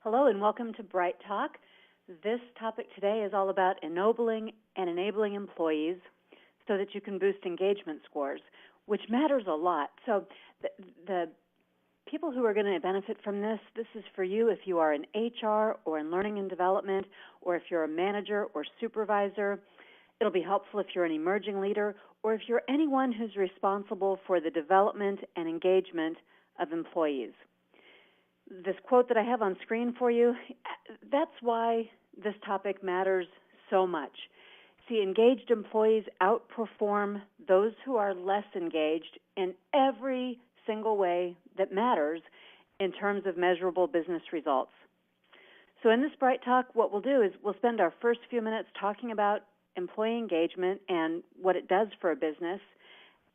Hello and welcome to Bright Talk. This topic today is all about ennobling and enabling employees so that you can boost engagement scores, which matters a lot. So the people who are going to benefit from this is for you if you are in HR or in learning and development, or if you're a manager or supervisor. It'll be helpful if you're an emerging leader, or if you're anyone who's responsible for the development and engagement of employees. This quote that I have on screen for you, that's why this topic matters so much. See, engaged employees outperform those who are less engaged in every single way that matters in terms of measurable business results. So in this Bright Talk, what we'll do is we'll spend our first few minutes talking about employee engagement and what it does for a business.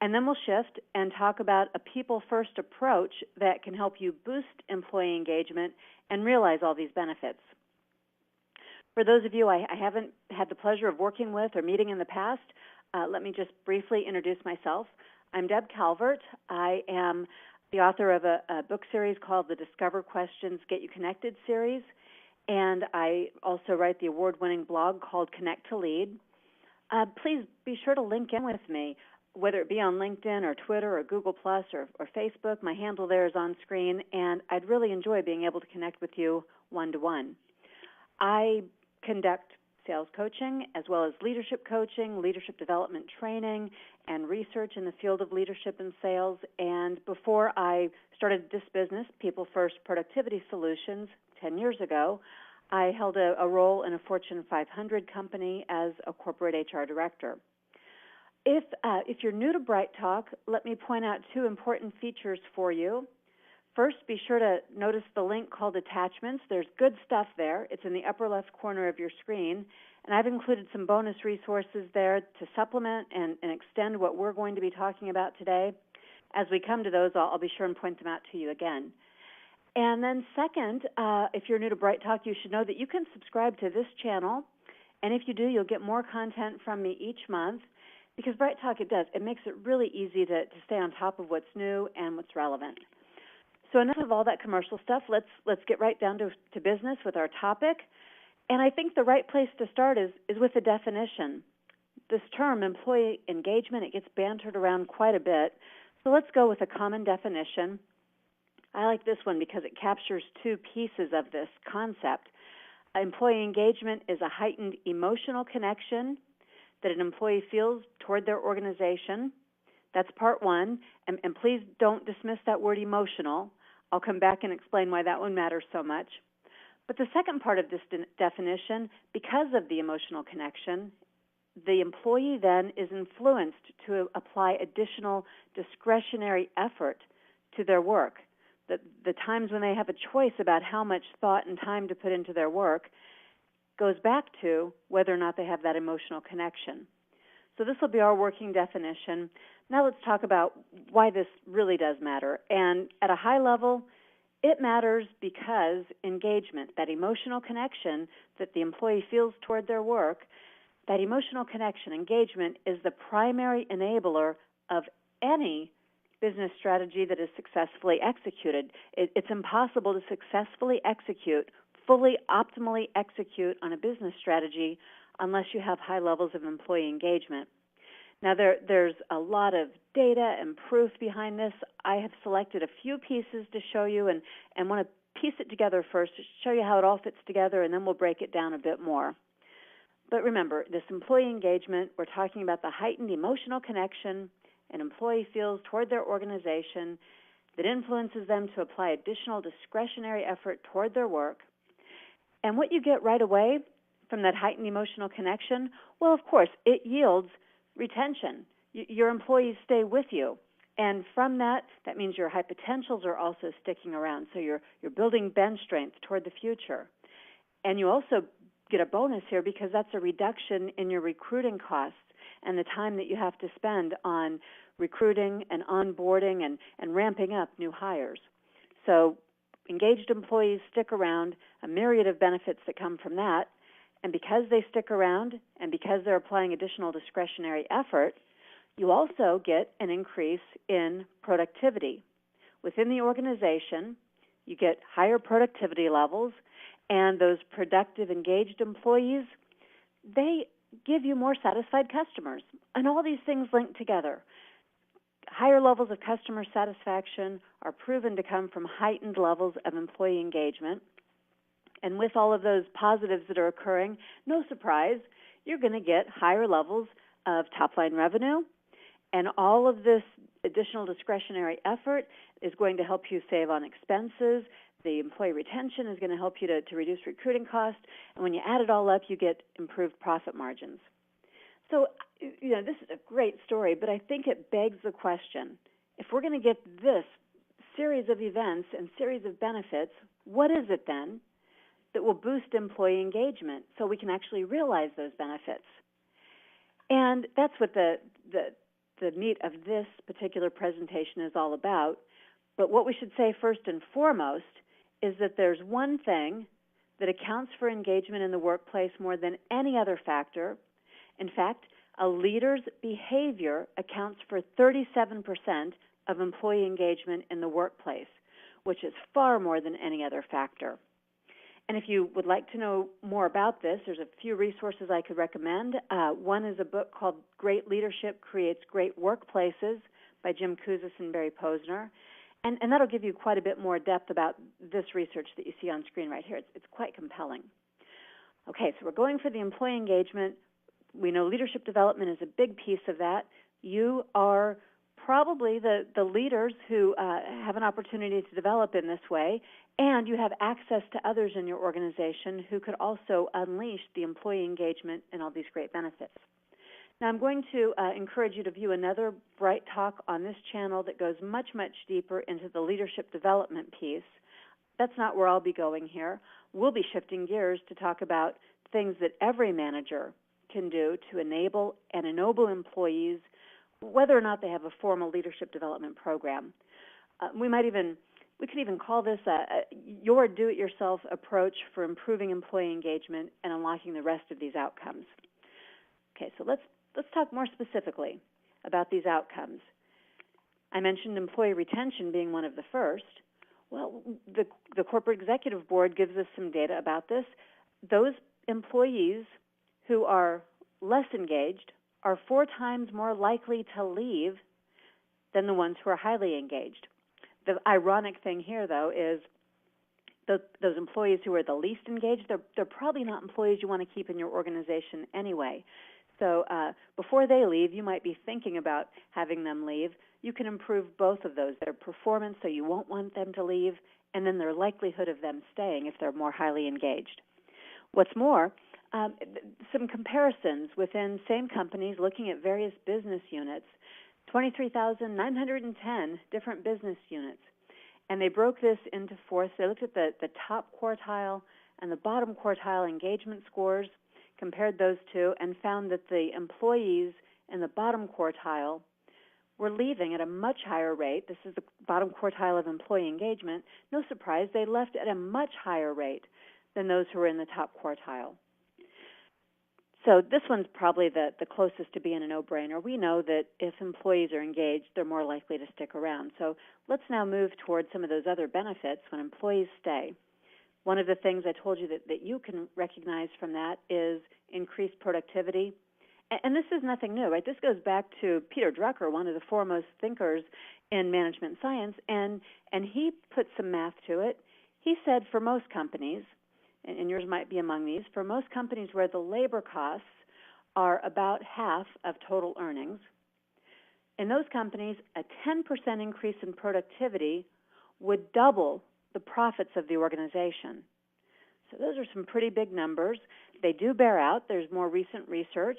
And then we'll shift and talk about a people-first approach that can help you boost employee engagement and realize all these benefits. For those of you I haven't had the pleasure of working with or meeting in the past, let me just briefly introduce myself. I'm Deb Calvert. I am the author of a book series called the Discover Questions, Get You Connected series, and I also write the award-winning blog called Connect to Lead. Please be sure to link in with me, whether it be on LinkedIn or Twitter or Google Plus or Facebook. My handle there is on screen, and I'd really enjoy being able to connect with you one-to-one. I conduct sales coaching as well as leadership coaching, leadership development training, and research in the field of leadership and sales. And before I started this business, People First Productivity Solutions, 10 years ago, I held a role in a Fortune 500 company as a corporate HR director. If you're new to Bright Talk, let me point out two important features for you. First, be sure to notice the link called Attachments. There's good stuff there. It's in the upper left corner of your screen. And I've included some bonus resources there to supplement and extend what we're going to be talking about today. As we come to those, I'll be sure and point them out to you again. And then second, if you're new to Bright Talk, you should know that you can subscribe to this channel. And if you do, you'll get more content from me each month. Because Bright Talk, it makes it really easy to stay on top of what's new and what's relevant. So enough of all that commercial stuff. Let's get right down to business with our topic. And I think the right place to start is with the definition. This term, employee engagement, it gets bantered around quite a bit. So let's go with a common definition. I like this one because it captures two pieces of this concept. Employee engagement is a heightened emotional connection that an employee feels toward their organization. That's part one. And please don't dismiss that word emotional. I'll come back and explain why that one matters so much. But the second part of this definition, because of the emotional connection, the employee then is influenced to apply additional discretionary effort to their work. The times when they have a choice about how much thought and time to put into their work goes back to whether or not they have that emotional connection. So this will be our working definition. Now let's talk about why this really does matter. And at a high level, it matters because engagement, that emotional connection that the employee feels toward their work, that emotional connection, engagement, is the primary enabler of any business strategy that is successfully executed. It's impossible to successfully execute, fully, optimally execute on a business strategy unless you have high levels of employee engagement. Now, there's a lot of data and proof behind this. I have selected a few pieces to show you and want to piece it together first to show you how it all fits together, and then we'll break it down a bit more. But remember, this employee engagement, we're talking about the heightened emotional connection an employee feels toward their organization that influences them to apply additional discretionary effort toward their work. And what you get right away from that heightened emotional connection, well, of course, it yields retention. Your employees stay with you. And from that means your high potentials are also sticking around. So you're building bench strength toward the future. And you also get a bonus here because that's a reduction in your recruiting costs and the time that you have to spend on recruiting and onboarding and ramping up new hires. So engaged employees stick around, a myriad of benefits that come from that. And because they stick around and because they're applying additional discretionary effort, you also get an increase in productivity. Within the organization, you get higher productivity levels, And those productive, engaged employees, they give you more satisfied customers. And all these things link together. Higher levels of customer satisfaction are proven to come from heightened levels of employee engagement. And with all of those positives that are occurring, no surprise, you're going to get higher levels of top-line revenue. And all of this additional discretionary effort is going to help you save on expenses. The employee retention is going to help you to reduce recruiting costs. And when you add it all up, you get improved profit margins. So, this is a great story, but I think it begs the question, if we're going to get this series of events and series of benefits, what is it then that will boost employee engagement so we can actually realize those benefits? And that's what the meat of this particular presentation is all about. But what we should say first and foremost is that there's one thing that accounts for engagement in the workplace more than any other factor. In fact, a leader's behavior accounts for 37% of employee engagement in the workplace, which is far more than any other factor. And if you would like to know more about this, there's a few resources I could recommend. One is a book called Great Leadership Creates Great Workplaces by Jim Kouzes and Barry Posner. And that'll give you quite a bit more depth about this research that you see on screen right here. It's quite compelling. Okay, so we're going for the employee engagement. We know leadership development is a big piece of that. You are probably the leaders who have an opportunity to develop in this way, and you have access to others in your organization who could also unleash the employee engagement and all these great benefits. Now, I'm going to encourage you to view another Bright Talk on this channel that goes much, much deeper into the leadership development piece. That's not where I'll be going here. We'll be shifting gears to talk about things that every manager can do to enable and ennoble employees, whether or not they have a formal leadership development program. We could even call this your do-it-yourself approach for improving employee engagement and unlocking the rest of these outcomes. Okay, so let's talk more specifically about these outcomes. I mentioned employee retention being one of the first. Well, the Corporate Executive Board gives us some data about this. Those employees who are less engaged are 4 times more likely to leave than the ones who are highly engaged. The ironic thing here, though, is those employees who are the least engaged, they're probably not employees you want to keep in your organization anyway. So before they leave, you might be thinking about having them leave. You can improve both of those, their performance, so you won't want them to leave, and then their likelihood of them staying if they're more highly engaged. What's more, some comparisons within same companies looking at various business units, 23,910 different business units. And they broke this into fourths. They looked at the top quartile and the bottom quartile engagement scores, compared those two, and found that the employees in the bottom quartile were leaving at a much higher rate. This is the bottom quartile of employee engagement. No surprise, they left at a much higher rate than those who were in the top quartile. So this one's probably the closest to being a no-brainer. We know that if employees are engaged, they're more likely to stick around. So let's now move towards some of those other benefits when employees stay. One of the things I told you that you can recognize from that is increased productivity. And this is nothing new, right? This goes back to Peter Drucker, one of the foremost thinkers in management science, and he put some math to it. He said for most companies, and yours might be among these, for most companies where the labor costs are about half of total earnings, in those companies, a 10% increase in productivity would double the profits of the organization. So those are some pretty big numbers. They do bear out. There's more recent research.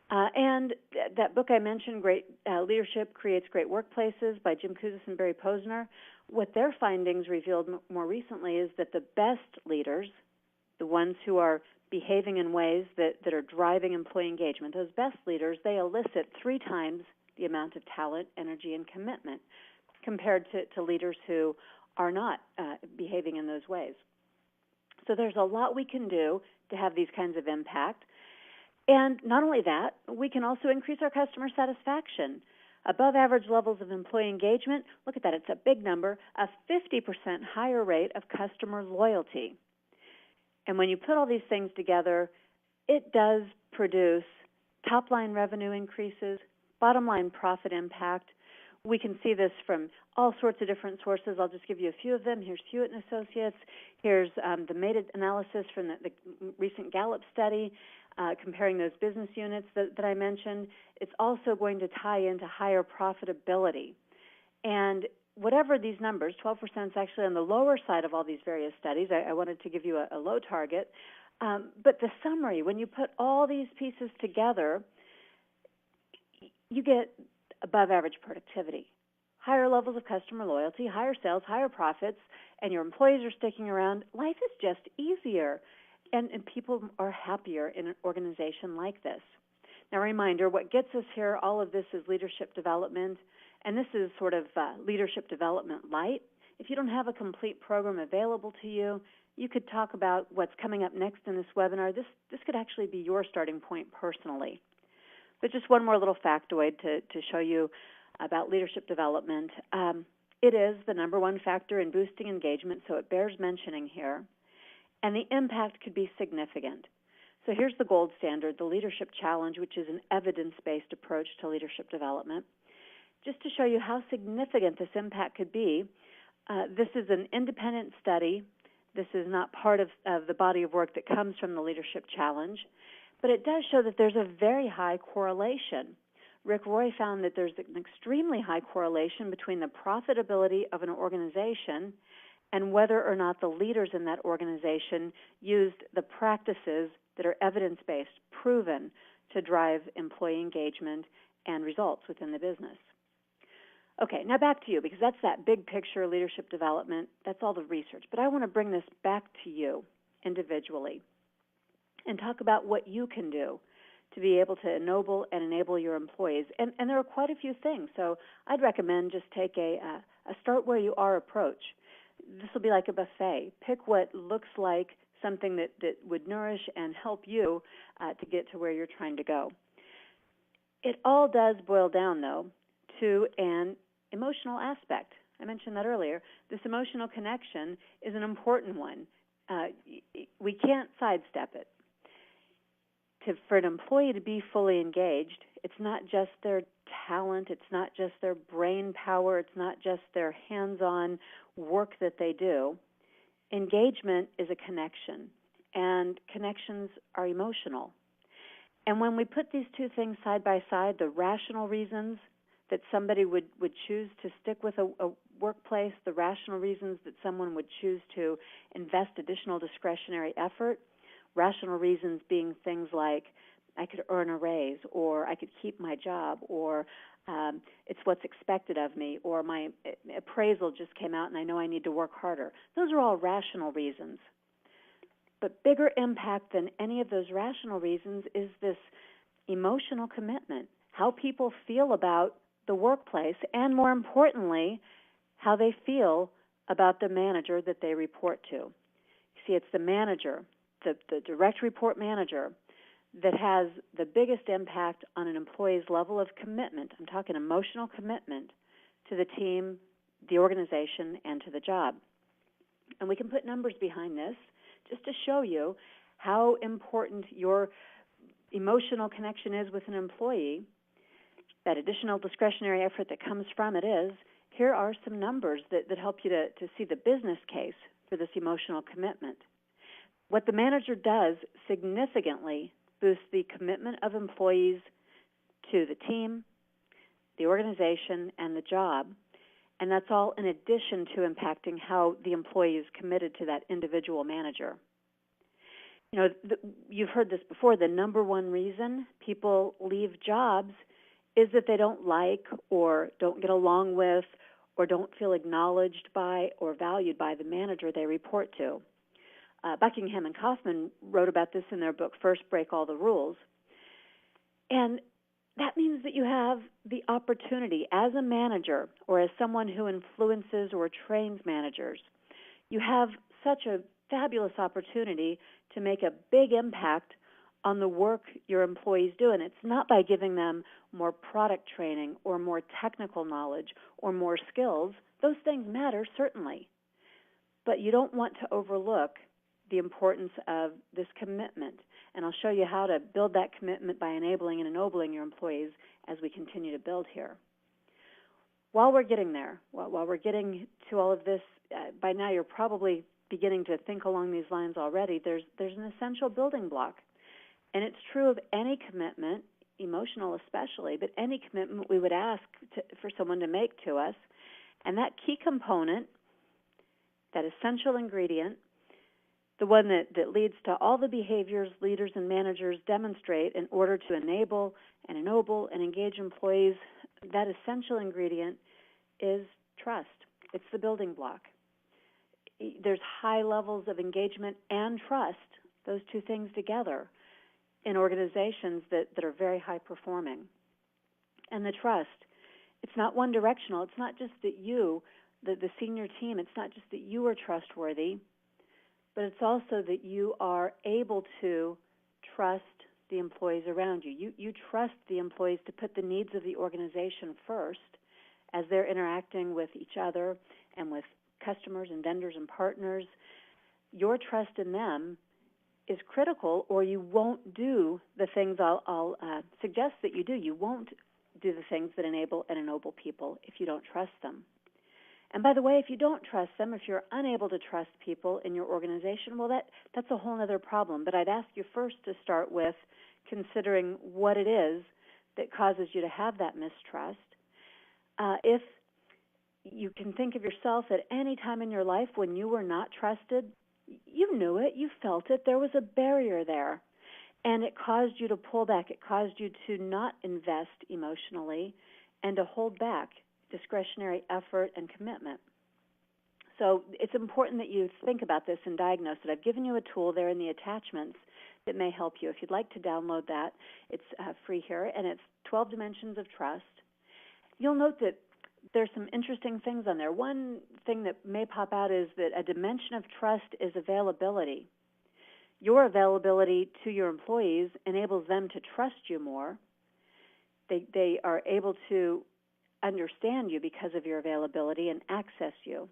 And that book I mentioned, Great Leadership Creates Great Workplaces by Jim Kouzes and Barry Posner, what their findings revealed more recently is that the best leaders, the ones who are behaving in ways that are driving employee engagement, those best leaders, they elicit 3 times the amount of talent, energy, and commitment compared to leaders who are not behaving in those ways. So there's a lot we can do to have these kinds of impact. And not only that, we can also increase our customer satisfaction. Above average levels of employee engagement, look at that, it's a big number, a 50% higher rate of customer loyalty. And when you put all these things together, it does produce top-line revenue increases, bottom-line profit impact. We can see this from all sorts of different sources. I'll just give you a few of them. Here's Hewitt & Associates. Here's the meta-analysis from the recent Gallup study comparing those business units that I mentioned. It's also going to tie into higher profitability. And whatever these numbers, 12% is actually on the lower side of all these various studies. I wanted to give you a low target. But the summary, when you put all these pieces together, you get above average productivity, higher levels of customer loyalty, higher sales, higher profits, and your employees are sticking around. Life is just easier, and people are happier in an organization like this. Now, a reminder, what gets us here, all of this is leadership development, and this is sort of leadership development light. If you don't have a complete program available to you, you could talk about what's coming up next in this webinar. This could actually be your starting point personally. But just one more little factoid to show you about leadership development. It is the number one factor in boosting engagement, so it bears mentioning here. And the impact could be significant. So here's the gold standard, the Leadership Challenge, which is an evidence-based approach to leadership development. Just to show you how significant this impact could be, this is an independent study. This is not part of the body of work that comes from the Leadership Challenge. But it does show that there's a very high correlation. Rick Roy found that there's an extremely high correlation between the profitability of an organization and whether or not the leaders in that organization used the practices that are evidence-based, proven to drive employee engagement and results within the business. Okay, now back to you, because that's that big picture leadership development. That's all the research. But I want to bring this back to you individually and talk about what you can do to be able to ennoble and enable your employees. And there are quite a few things. So I'd recommend just take a start where you are approach. This will be like a buffet. Pick what looks like something that would nourish and help you to get to where you're trying to go. It all does boil down, though, to an emotional aspect. I mentioned that earlier. This emotional connection is an important one. We can't sidestep it. For an employee to be fully engaged, it's not just their talent, it's not just their brain power, it's not just their hands-on work that they do. Engagement is a connection, and connections are emotional. And when we put these two things side by side, the rational reasons that somebody would choose to stick with a workplace, the rational reasons that someone would choose to invest additional discretionary effort, rational reasons being things like, I could earn a raise, or I could keep my job, or it's what's expected of me, or my appraisal just came out and I know I need to work harder. Those are all rational reasons. But bigger impact than any of those rational reasons is this emotional commitment, how people feel about the workplace, and more importantly, how they feel about the manager that they report to. See, it's the manager, the direct report manager, that has the biggest impact on an employee's level of commitment. I'm talking emotional commitment to the team, the organization, and to the job. And we can put numbers behind this just to show you how important your emotional connection is with an employee, that additional discretionary effort that comes from it is. Here are some numbers that help you to see the business case for this emotional commitment. What the manager does significantly boosts the commitment of employees to the team, the organization, and the job. And that's all in addition to impacting how the employee is committed to that individual manager. You know, you've heard this before. The number one reason people leave jobs is that they don't like or don't get along with or don't feel acknowledged by or valued by the manager they report to. Buckingham and Kaufman wrote about this in their book, First Break All the Rules. And that means that you have the opportunity as a manager or as someone who influences or trains managers, you have such a fabulous opportunity to make a big impact on the work your employees do. And it's not by giving them more product training or more technical knowledge or more skills. Those things matter, certainly. But you don't want to overlook the importance of this commitment. And I'll show you how to build that commitment by enabling and ennobling your employees as we continue to build here. While we're getting there, while we're getting to all of this, by now you're probably beginning to think along these lines already. There's an essential building block. And it's true of any commitment, emotional especially, but any commitment we would ask for someone to make to us. And that key component, that essential ingredient, the one that leads to all the behaviors leaders and managers demonstrate in order to enable and ennoble and engage employees, that essential ingredient is trust. It's the building block. There's high levels of engagement and trust, those two things together, in organizations that are very high performing. And the trust, it's not one directional. It's not just that you, the senior team, it's not just that you are trustworthy, but it's also that you are able to trust the employees around you. You trust the employees to put the needs of the organization first as they're interacting with each other and with customers and vendors and partners. Your trust in them is critical, or you won't do the things I'll suggest that you do. You won't do the things that enable and ennoble people if you don't trust them. And by the way, if you don't trust them, if you're unable to trust people in your organization, well, that's a whole other problem. But I'd ask you first to start with considering what it is that causes you to have that mistrust. If you can think of yourself at any time in your life when you were not trusted, you knew it, you felt it, there was a barrier there, and it caused you to pull back. It caused you to not invest emotionally and to hold back discretionary effort and commitment. So it's important that you think about this and diagnose it. I've given you a tool there in the attachments that may help you. If you'd like to download that, it's free here, and it's 12 Dimensions of Trust. You'll note that there's some interesting things on there. One thing that may pop out is that a dimension of trust is availability. Your availability to your employees enables them to trust you more. They are able to understand you because of your availability and access you.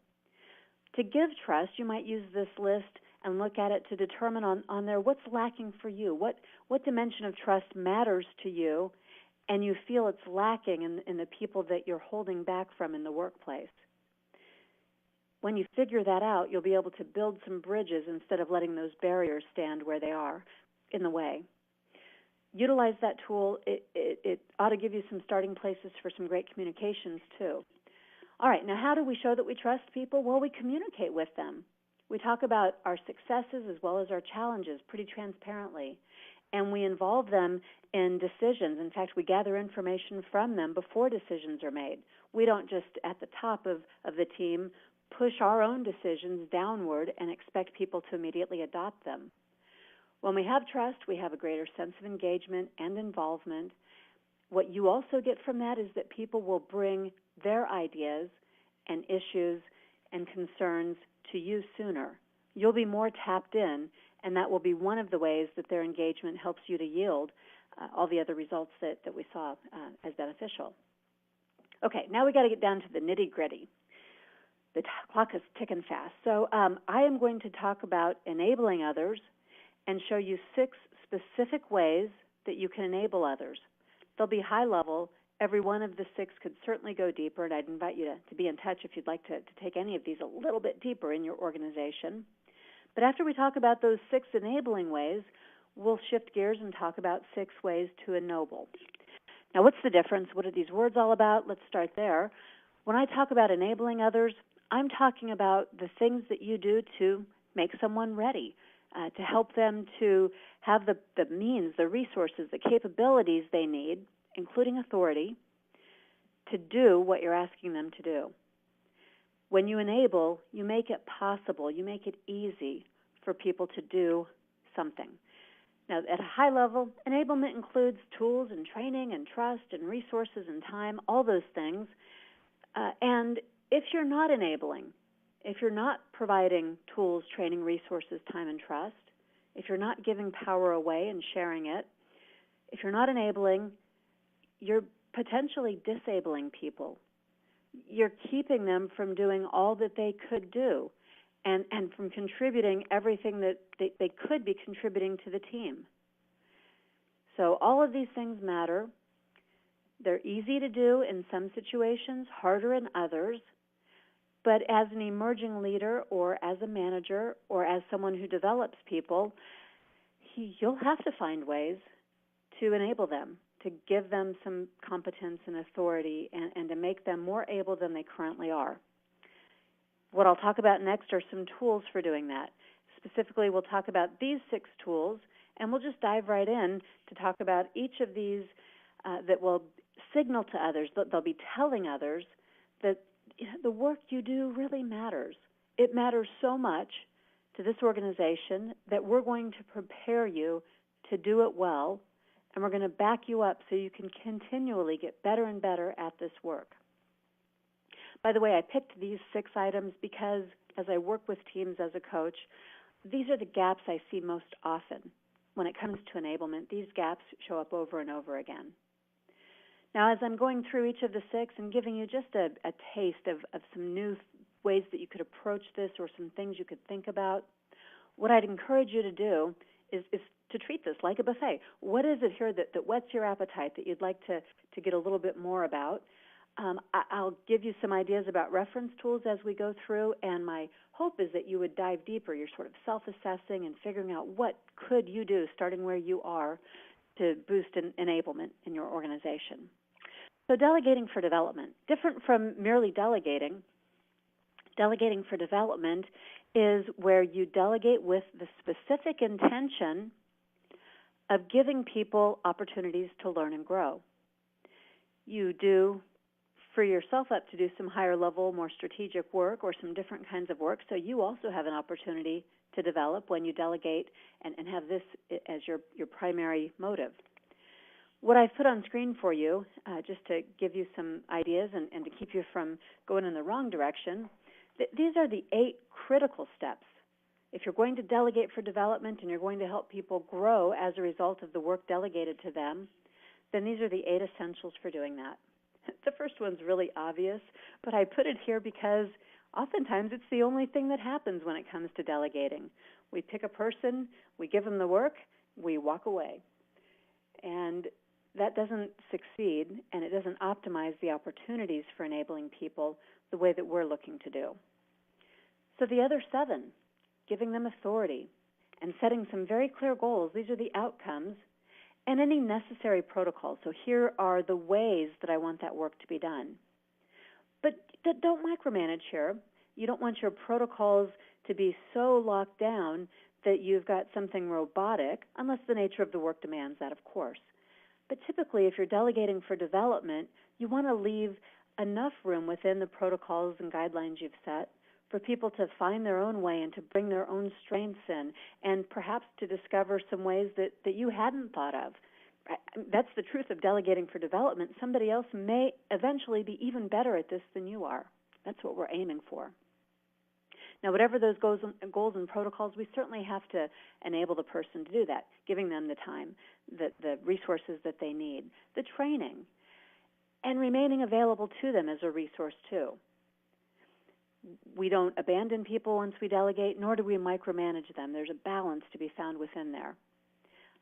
To give trust, you might use this list and look at it to determine on there what's lacking for you, what dimension of trust matters to you, and you feel it's lacking in the people that you're holding back from in the workplace. When you figure that out, you'll be able to build some bridges instead of letting those barriers stand where they are in the way. Utilize that tool. It ought to give you some starting places for some great communications, too. All right, now how do we show that we trust people? Well, we communicate with them. We talk about our successes as well as our challenges pretty transparently, and we involve them in decisions. In fact, we gather information from them before decisions are made. We don't just, at the top of the team, push our own decisions downward and expect people to immediately adopt them. When we have trust, we have a greater sense of engagement and involvement. What you also get from that is that people will bring their ideas and issues and concerns to you sooner. You'll be more tapped in, and that will be one of the ways that their engagement helps you to yield all the other results that we saw as beneficial. Okay, now we got to get down to the nitty-gritty. The clock is ticking fast. So I am going to talk about enabling others and show you 6 specific ways that you can enable others. They'll be high level. Every one of the 6 could certainly go deeper, and I'd invite you to be in touch if you'd like to take any of these a little bit deeper in your organization. But after we talk about those 6 enabling ways, we'll shift gears and talk about 6 ways to ennoble. Now, what's the difference? What are these words all about? Let's start there. When I talk about enabling others, I'm talking about the things that you do to make someone ready, to help them to have the means, the resources, the capabilities they need, including authority, to do what you're asking them to do. When you enable, you make it possible, you make it easy for people to do something. Now, at a high level, enablement includes tools and training and trust and resources and time, all those things. And if you're not enabling, if you're not providing tools, training, resources, time, and trust, if you're not giving power away and sharing it, if you're not enabling, you're potentially disabling people. You're keeping them from doing all that they could do. and from contributing everything that they could be contributing to the team. So all of these things matter. They're easy to do in some situations, harder in others. But as an emerging leader or as a manager or as someone who develops people, you'll have to find ways to enable them, to give them some competence and authority, and to make them more able than they currently are. What I'll talk about next are some tools for doing that. Specifically, we'll talk about these 6 tools, and we'll just dive right in to talk about each of these that will signal to others, that they'll be telling others that the work you do really matters. It matters so much to this organization that we're going to prepare you to do it well, and we're going to back you up so you can continually get better and better at this work. By the way, I picked these 6 items because as I work with teams as a coach, these are the gaps I see most often. When it comes to enablement, these gaps show up over and over again. Now, as I'm going through each of the 6 and giving you just a taste of some new ways that you could approach this or some things you could think about, what I'd encourage you to do is to treat this like a buffet. What is it here that whets your appetite that you'd like to get a little bit more about? I'll give you some ideas about reference tools as we go through, and my hope is that you would dive deeper. You're sort of self-assessing and figuring out what could you do, starting where you are, to boost enablement in your organization. So delegating for development. Different from merely delegating for development is where you delegate with the specific intention of giving people opportunities to learn and grow. You do free yourself up to do some higher level, more strategic work or some different kinds of work, so you also have an opportunity to develop when you delegate and have this as your primary motive. What I've put on screen for you, just to give you some ideas and to keep you from going in the wrong direction, these are the 8 critical steps. If you're going to delegate for development and you're going to help people grow as a result of the work delegated to them, then these are the 8 essentials for doing that. The first one's really obvious, but I put it here because oftentimes it's the only thing that happens when it comes to delegating. We pick a person, we give them the work, we walk away. And that doesn't succeed, and it doesn't optimize the opportunities for enabling people the way that we're looking to do. So the other 7, giving them authority and setting some very clear goals. These are the outcomes and any necessary protocols. So here are the ways that I want that work to be done. But don't micromanage here. You don't want your protocols to be so locked down that you've got something robotic, unless the nature of the work demands that, of course. But typically, if you're delegating for development, you want to leave enough room within the protocols and guidelines you've set for people to find their own way and to bring their own strengths in, and perhaps to discover some ways that you hadn't thought of. That's the truth of delegating for development. Somebody else may eventually be even better at this than you are. That's what we're aiming for. Now, whatever those goals and protocols, we certainly have to enable the person to do that, giving them the time, the resources that they need, the training, and remaining available to them as a resource too. We don't abandon people once we delegate, nor do we micromanage them. There's a balance to be found within there.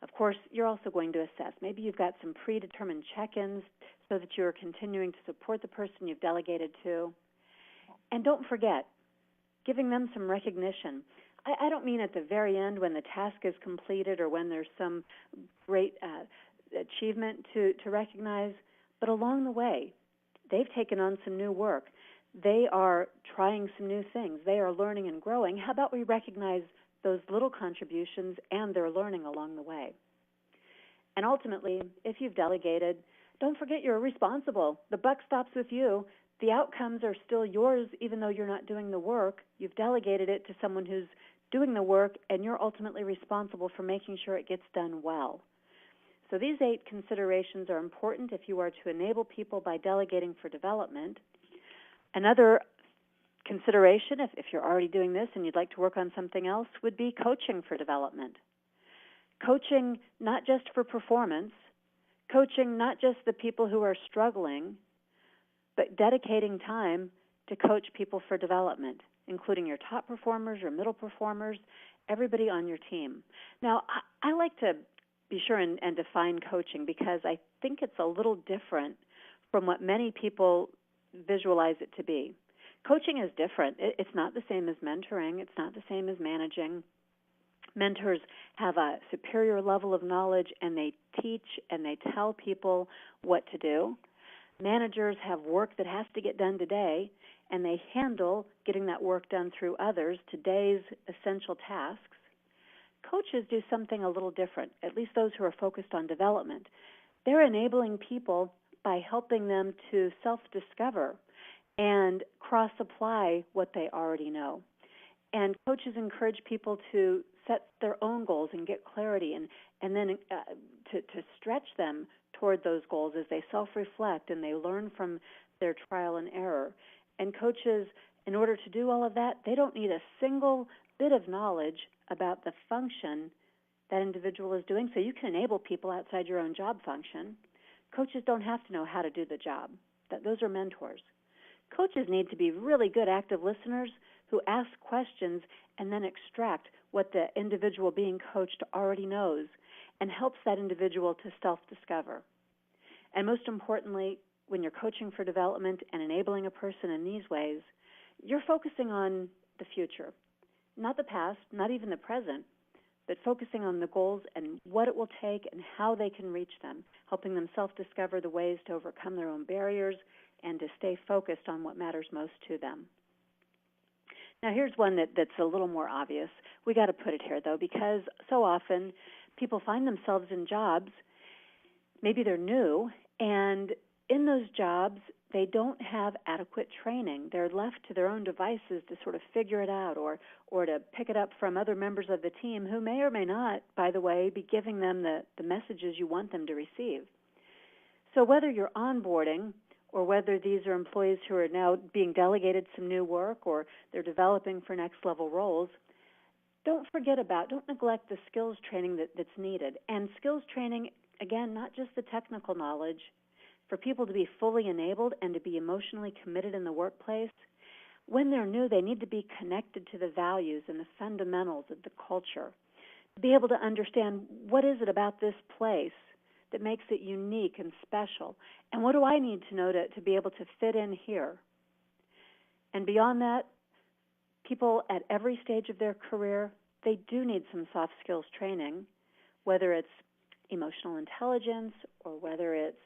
Of course, you're also going to assess. Maybe you've got some predetermined check-ins so that you're continuing to support the person you've delegated to. And don't forget, giving them some recognition. I don't mean at the very end when the task is completed or when there's some great achievement to recognize, but along the way, they've taken on some new work. They are trying some new things. They are learning and growing. How about we recognize those little contributions and their learning along the way? And ultimately, if you've delegated, don't forget you're responsible. The buck stops with you. The outcomes are still yours even though you're not doing the work. You've delegated it to someone who's doing the work, and you're ultimately responsible for making sure it gets done well. So these 8 considerations are important if you are to enable people by delegating for development. Another consideration, if you're already doing this and you'd like to work on something else, would be coaching for development. Coaching not just for performance, coaching not just the people who are struggling, but dedicating time to coach people for development. including your top performers, your middle performers, everybody on your team. Now, I like to be sure and define coaching because I think it's a little different from what many people visualize it to be. Coaching is different. It's not the same as mentoring. It's not the same as managing. Mentors have a superior level of knowledge, and they teach and they tell people what to do. Managers have work that has to get done today, and they handle getting that work done through others, today's essential tasks. Coaches do something a little different, at least those who are focused on development. They're enabling people by helping them to self-discover and cross-apply what they already know. And coaches encourage people to set their own goals and get clarity and then to stretch them toward those goals as they self-reflect and they learn from their trial and error. And coaches, in order to do all of that, they don't need a single bit of knowledge about the function that individual is doing, so you can enable people outside your own job function. Coaches don't have to know how to do the job. Those are mentors. Coaches need to be really good active listeners who ask questions and then extract what the individual being coached already knows and helps that individual to self-discover. And most importantly, when you're coaching for development and enabling a person in these ways, you're focusing on the future, not the past, not even the present, but focusing on the goals and what it will take and how they can reach them, helping them self-discover the ways to overcome their own barriers and to stay focused on what matters most to them. Now, here's one that's a little more obvious. We got to put it here, though, because so often people find themselves in jobs, maybe they're new, and in those jobs, they don't have adequate training. They're left to their own devices to sort of figure it out or to pick it up from other members of the team who may or may not, by the way, be giving them the messages you want them to receive. So whether you're onboarding or whether these are employees who are now being delegated some new work or they're developing for next level roles, don't neglect the skills training that's needed. And skills training, again, not just the technical knowledge, for people to be fully enabled and to be emotionally committed in the workplace. When they're new, they need to be connected to the values and the fundamentals of the culture, to be able to understand what is it about this place that makes it unique and special, and what do I need to know to be able to fit in here. And beyond that, people at every stage of their career, they do need some soft skills training, whether it's emotional intelligence or whether it's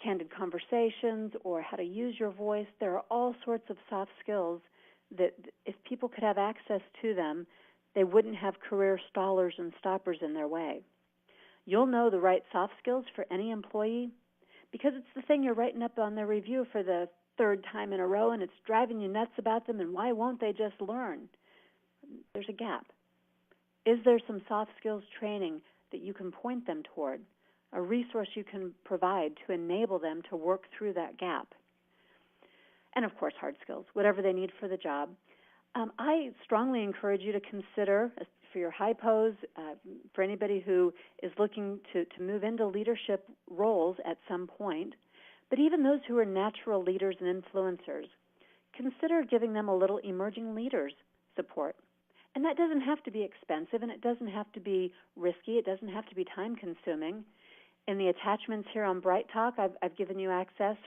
candid conversations or how to use your voice. There are all sorts of soft skills that if people could have access to them, they wouldn't have career stallers and stoppers in their way. You'll know the right soft skills for any employee because it's the thing you're writing up on their review for the third time in a row, and it's driving you nuts about them, and why won't they just learn? There's a gap. Is there some soft skills training that you can point them toward, a resource you can provide to enable them to work through that gap? And, of course, hard skills, whatever they need for the job. I strongly encourage you to consider, for your high pose, for anybody who is looking to move into leadership roles at some point, but even those who are natural leaders and influencers, consider giving them a little emerging leaders support. And that doesn't have to be expensive, and it doesn't have to be risky. It doesn't have to be time-consuming. In the attachments here on Bright Talk, I've given you access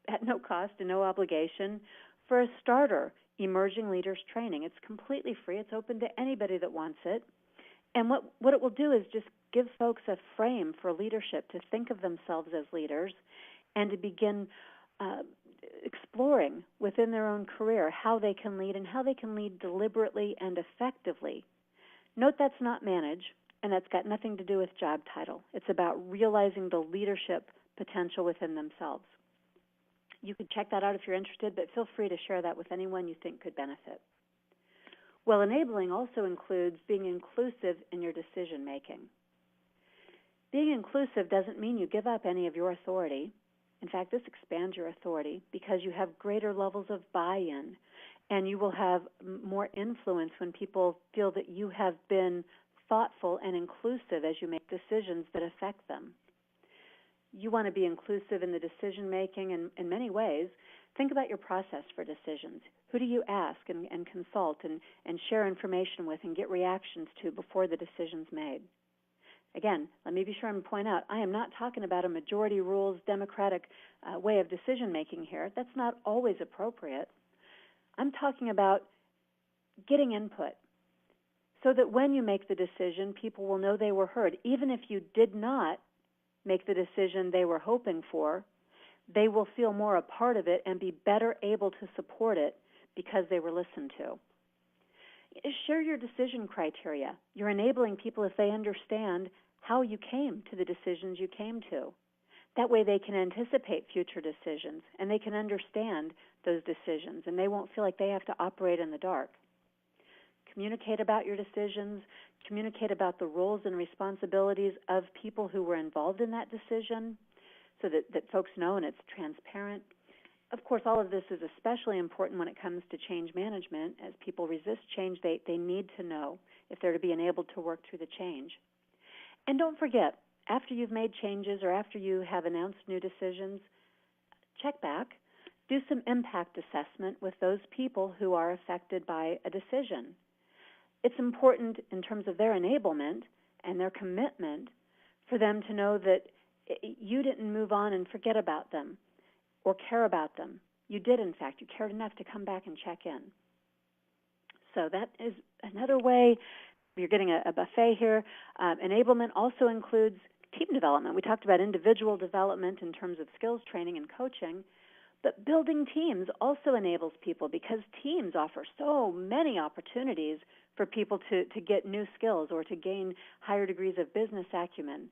at no cost and no obligation for a starter emerging leaders training. It's completely free. It's open to anybody that wants it. And what it will do is just give folks a frame for leadership to think of themselves as leaders and to begin exploring within their own career how they can lead and how they can lead deliberately and effectively. Note that's not manage, and that's got nothing to do with job title. It's about realizing the leadership potential within themselves. You can check that out if you're interested, but feel free to share that with anyone you think could benefit. Well, enabling also includes being inclusive in your decision making. Being inclusive doesn't mean you give up any of your authority. In fact, this expands your authority because you have greater levels of buy-in, and you will have more influence when people feel that you have been thoughtful and inclusive as you make decisions that affect them. You want to be inclusive in the decision-making in many ways. Think about your process for decisions. Who do you ask and consult and share information with and get reactions to before the decision's made? Again, let me be sure and point out, I am not talking about a majority rules, democratic way of decision-making here. That's not always appropriate. I'm talking about getting input so that when you make the decision, people will know they were heard. Even if you did not make the decision they were hoping for, they will feel more a part of it and be better able to support it because they were listened to. Share your decision criteria. You're enabling people if they understand how you came to the decisions you came to. That way they can anticipate future decisions and they can understand those decisions and they won't feel like they have to operate in the dark. Communicate about your decisions, communicate about the roles and responsibilities of people who were involved in that decision so that folks know and it's transparent. Of course, all of this is especially important when it comes to change management. As people resist change, they need to know if they're to be enabled to work through the change. And don't forget, after you've made changes or after you have announced new decisions, check back, do some impact assessment with those people who are affected by a decision. It's important in terms of their enablement and their commitment for them to know that you didn't move on and forget about them or care about them. You did, in fact. You cared enough to come back and check in. So that is another way. You're getting a buffet here. Enablement also includes team development. We talked about individual development in terms of skills training and coaching, but building teams also enables people because teams offer so many opportunities for people to get new skills or to gain higher degrees of business acumen.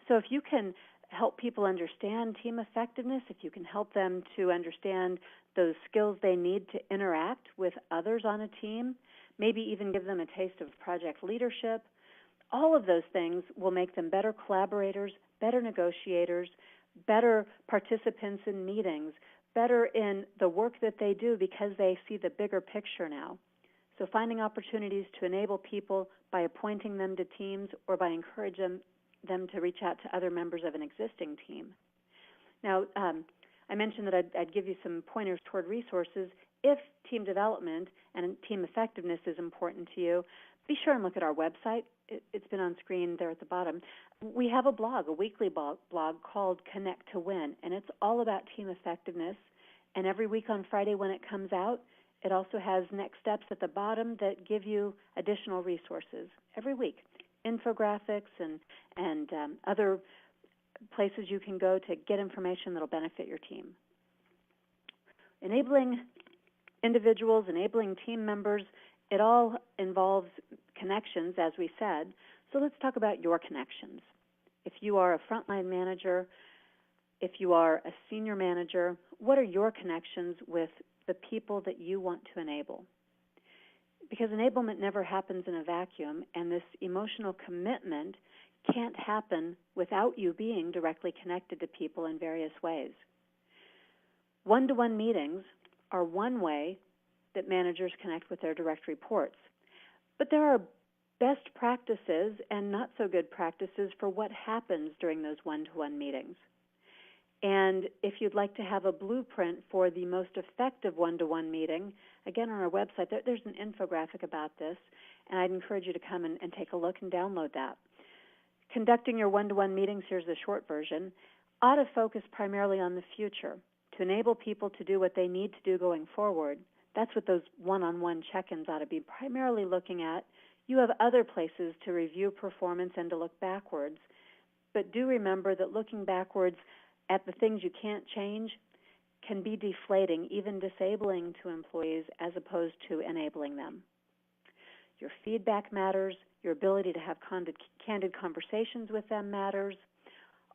So if you can help people understand team effectiveness, if you can help them to understand those skills they need to interact with others on a team, maybe even give them a taste of project leadership, all of those things will make them better collaborators, better negotiators, better participants in meetings, better in the work that they do because they see the bigger picture now. So finding opportunities to enable people by appointing them to teams or by encouraging them to reach out to other members of an existing team. Now, I mentioned that I'd give you some pointers toward resources. If team development and team effectiveness is important to you, be sure and look at our website. It's been on screen there at the bottom. We have a blog, a weekly blog called Connect to Win, and it's all about team effectiveness. And every week on Friday when it comes out, it also has next steps at the bottom that give you additional resources every week, infographics and other places you can go to get information that will benefit your team. Enabling individuals, enabling team members, it all involves connections, as we said. So let's talk about your connections. If you are a frontline manager, if you are a senior manager, what are your connections with the people that you want to enable? Because enablement never happens in a vacuum, and this emotional commitment can't happen without you being directly connected to people in various ways. One-to-one meetings are one way that managers connect with their direct reports. But there are best practices and not so good practices for what happens during those one-to-one meetings. And if you'd like to have a blueprint for the most effective one-to-one meeting, again, on our website, there's an infographic about this, and I'd encourage you to come and take a look and download that. Conducting your one-to-one meetings, here's the short version, ought to focus primarily on the future to enable people to do what they need to do going forward. That's what those one-on-one check-ins ought to be primarily looking at. You have other places to review performance and to look backwards, but do remember that looking backwards at the things you can't change can be deflating, even disabling to employees as opposed to enabling them. Your feedback matters. Your ability to have candid conversations with them matters.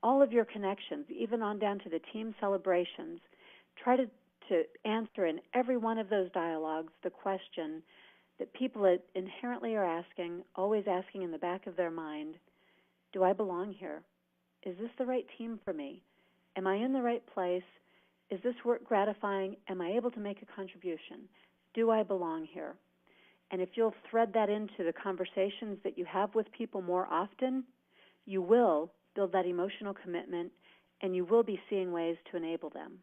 All of your connections, even on down to the team celebrations, try to answer in every one of those dialogues the question that people inherently are asking, always asking in the back of their mind, do I belong here? Is this the right team for me? Am I in the right place? Is this work gratifying? Am I able to make a contribution? Do I belong here? And if you'll thread that into the conversations that you have with people more often, you will build that emotional commitment and you will be seeing ways to enable them.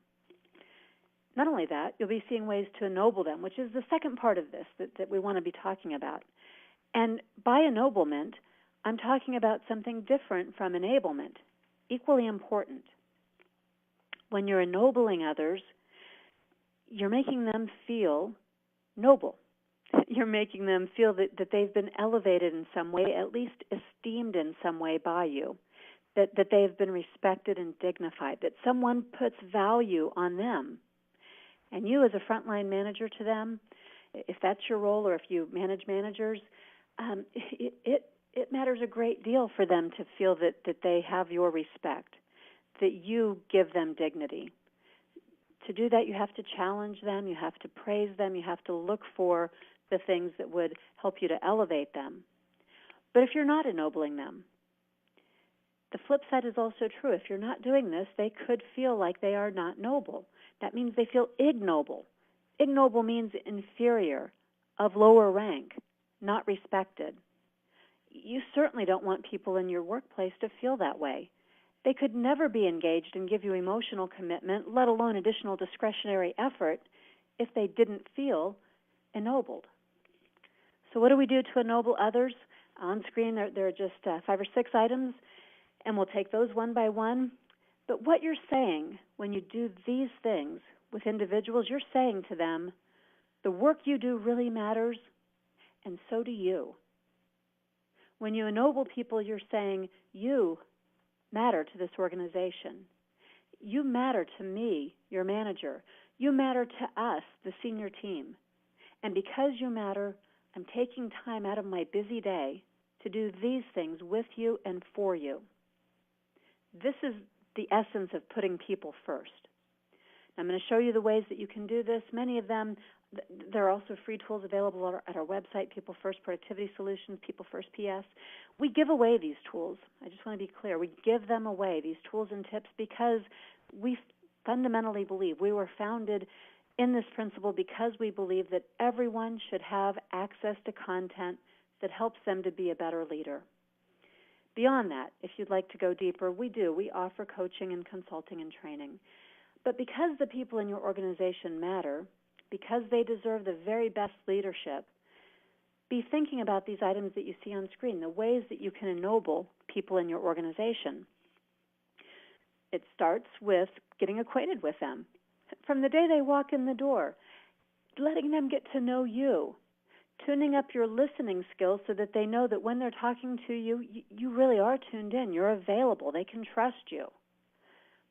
not only that, you'll be seeing ways to ennoble them, which is the second part of this that we want to be talking about. And by ennoblement, I'm talking about something different from enablement, equally important. When you're ennobling others, you're making them feel noble. You're making them feel that they've been elevated in some way, at least esteemed in some way by you, that they've been respected and dignified, that someone puts value on them. And you as a frontline manager to them, if that's your role or if you manage managers, it matters a great deal for them to feel that they have your respect, that you give them dignity. To do that, you have to challenge them, you have to praise them, you have to look for the things that would help you to elevate them. But if you're not ennobling them, the flip side is also true. If you're not doing this, they could feel like they are not noble. That means they feel ignoble. Ignoble means inferior, of lower rank, not respected. You certainly don't want people in your workplace to feel that way. They could never be engaged and give you emotional commitment, let alone additional discretionary effort, if they didn't feel ennobled. So what do we do to ennoble others? On screen, there are just 5 or 6 items, and we'll take those one by one. But what you're saying when you do these things with individuals, you're saying to them, the work you do really matters, and so do you. When you ennoble people, you're saying, you matter to this organization. You matter to me, your manager. You matter to us, the senior team. And because you matter, I'm taking time out of my busy day to do these things with you and for you. This is the essence of putting people first. I'm going to show you the ways that you can do this. Many of them, there are also free tools available at our website, People First Productivity Solutions, People First PS. We give away these tools. I just want to be clear. We give them away, these tools and tips, because we fundamentally believe, we were founded in this principle because we believe that everyone should have access to content that helps them to be a better leader. Beyond that, if you'd like to go deeper, we do. We offer coaching and consulting and training. But because the people in your organization matter, because they deserve the very best leadership, be thinking about these items that you see on screen, the ways that you can ennoble people in your organization. It starts with getting acquainted with them. From the day they walk in the door, letting them get to know you, tuning up your listening skills so that they know that when they're talking to you, you really are tuned in, you're available, they can trust you.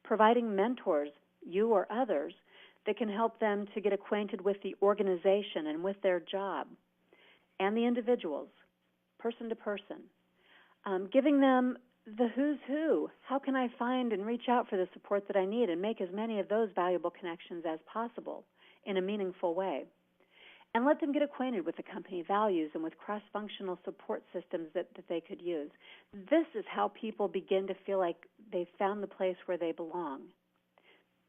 Providing mentors, you or others, that can help them to get acquainted with the organization and with their job and the individuals, person to person. Giving them the who's who. How can I find and reach out for the support that I need and make as many of those valuable connections as possible in a meaningful way? And let them get acquainted with the company values and with cross-functional support systems that they could use. This is how people begin to feel like they've found the place where they belong.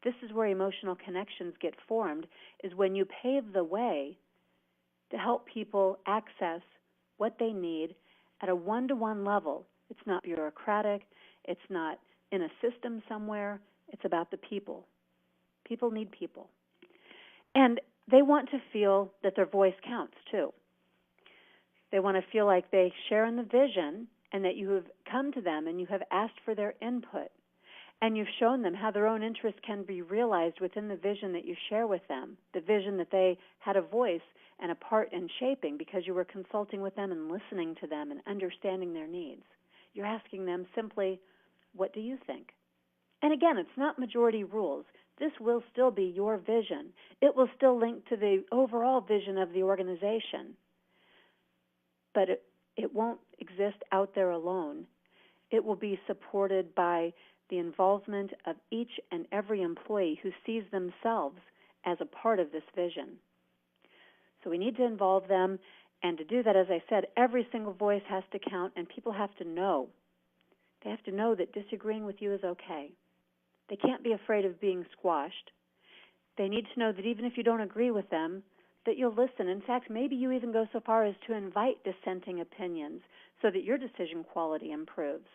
This is where emotional connections get formed, is when you pave the way to help people access what they need at a one-to-one level. It's not bureaucratic. It's not in a system somewhere. It's about the people. People need people. And they want to feel that their voice counts, too. They want to feel like they share in the vision and that you have come to them and you have asked for their input. And you've shown them how their own interests can be realized within the vision that you share with them, the vision that they had a voice and a part in shaping because you were consulting with them and listening to them and understanding their needs. You're asking them simply, what do you think? And again, it's not majority rules. This will still be your vision. It will still link to the overall vision of the organization. But it won't exist out there alone. It will be supported by the involvement of each and every employee who sees themselves as a part of this vision. So we need to involve them, and to do that, as I said, every single voice has to count, and people have to know. They have to know that disagreeing with you is okay. They can't be afraid of being squashed. They need to know that even if you don't agree with them, that you'll listen. In fact, maybe you even go so far as to invite dissenting opinions so that your decision quality improves.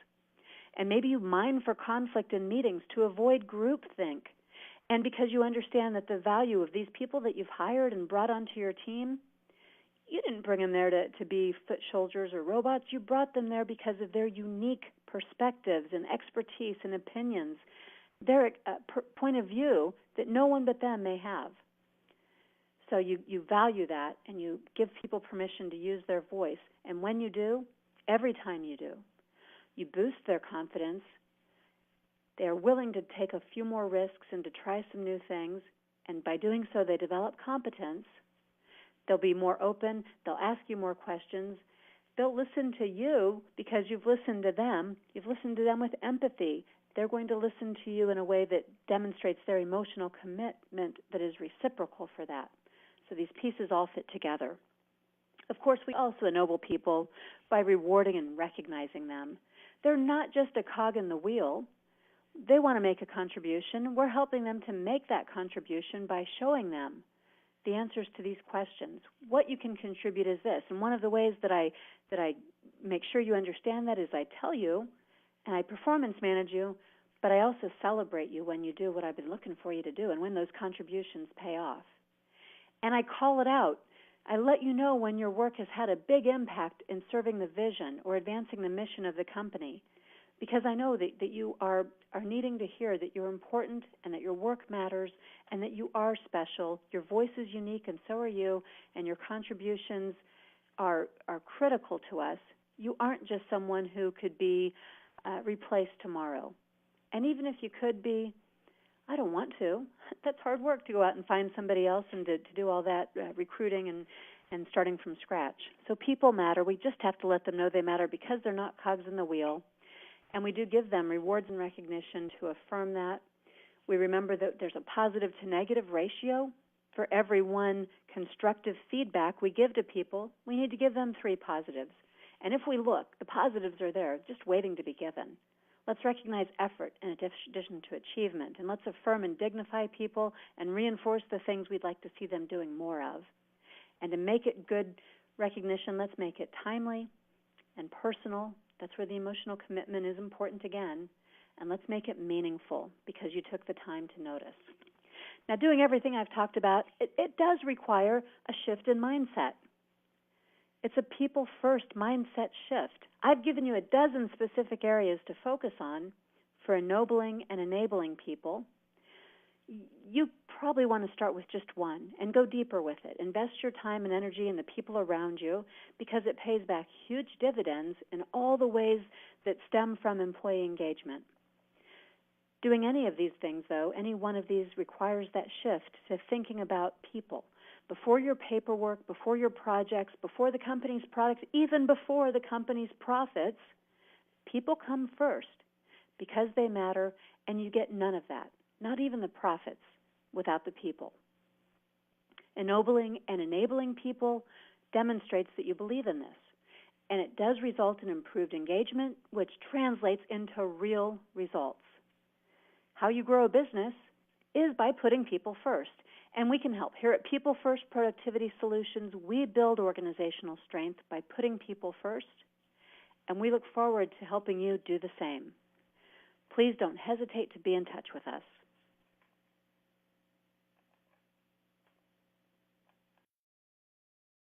And maybe you mine for conflict in meetings to avoid groupthink. And because you understand that the value of these people that you've hired and brought onto your team, you didn't bring them there to be foot soldiers or robots. You brought them there because of their unique perspectives and expertise and opinions, their point of view that no one but them may have. So you value that, and you give people permission to use their voice. And when you do, every time you do, you boost their confidence. They are willing to take a few more risks and to try some new things. And by doing so, they develop competence. They'll be more open. They'll ask you more questions. They'll listen to you because you've listened to them. You've listened to them with empathy. They're going to listen to you in a way that demonstrates their emotional commitment that is reciprocal for that. So these pieces all fit together. Of course, we also ennoble people by rewarding and recognizing them. They're not just a cog in the wheel. They want to make a contribution. We're helping them to make that contribution by showing them the answers to these questions. What you can contribute is this. And one of the ways that I make sure you understand that is I tell you, and I performance manage you, but I also celebrate you when you do what I've been looking for you to do and when those contributions pay off. And I call it out. I let you know when your work has had a big impact in serving the vision or advancing the mission of the company, because I know that you are needing to hear that you're important and that your work matters and that you are special. Your voice is unique, and so are you, and your contributions are critical to us. You aren't just someone who could be replaced tomorrow. And even if you could be, I don't want to. That's hard work to go out and find somebody else and to do all that recruiting and starting from scratch. So people matter. We just have to let them know they matter because they're not cogs in the wheel. And we do give them rewards and recognition to affirm that. We remember that there's a positive to negative ratio. For every one constructive feedback we give to people, we need to give them 3 positives. And if we look, the positives are there, just waiting to be given. Let's recognize effort in addition to achievement, and let's affirm and dignify people and reinforce the things we'd like to see them doing more of. And to make it good recognition, let's make it timely and personal. That's where the emotional commitment is important again. And let's make it meaningful because you took the time to notice. Now, doing everything I've talked about, it does require a shift in mindset. It's a people-first mindset shift. I've given you a dozen specific areas to focus on for ennobling and enabling people. You probably want to start with just one and go deeper with it. Invest your time and energy in the people around you because it pays back huge dividends in all the ways that stem from employee engagement. Doing any of these things, though, any one of these requires that shift to thinking about people. Before your paperwork, before your projects, before the company's products, even before the company's profits, people come first because they matter, and you get none of that, not even the profits, without the people. Ennobling and enabling people demonstrates that you believe in this, and it does result in improved engagement, which translates into real results. How you grow a business is by putting people first. And we can help. Here at People First Productivity Solutions, we build organizational strength by putting people first, and we look forward to helping you do the same. Please don't hesitate to be in touch with us.